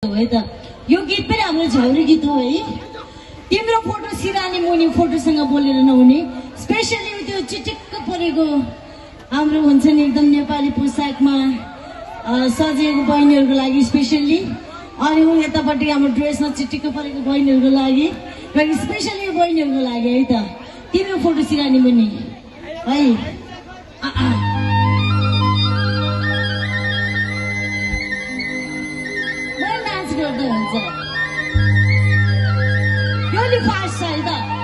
है त यो गीत पनि हाम्रो झ्याउरे गीत हो है। तिम्रो फोटो सिरानी मुनि फोटोसँग बोलेर नहुने, स्पेशली त्यो चिटिक्क परेको हाम्रो हुन्छ नि एकदम नेपाली पोसाकमा सजिएको बहिनीहरूको लागि स्पेशली, अनि यतापट्टि हाम्रो ड्रेसमा चिटिक्क परेको बहिनीहरूको लागि र स्पेशली यो बहिनीहरूको लागि है त तिम्रो फोटो सिरानी मुनि है। गर्दै हुन्छ यो नि फास्ट छ है त।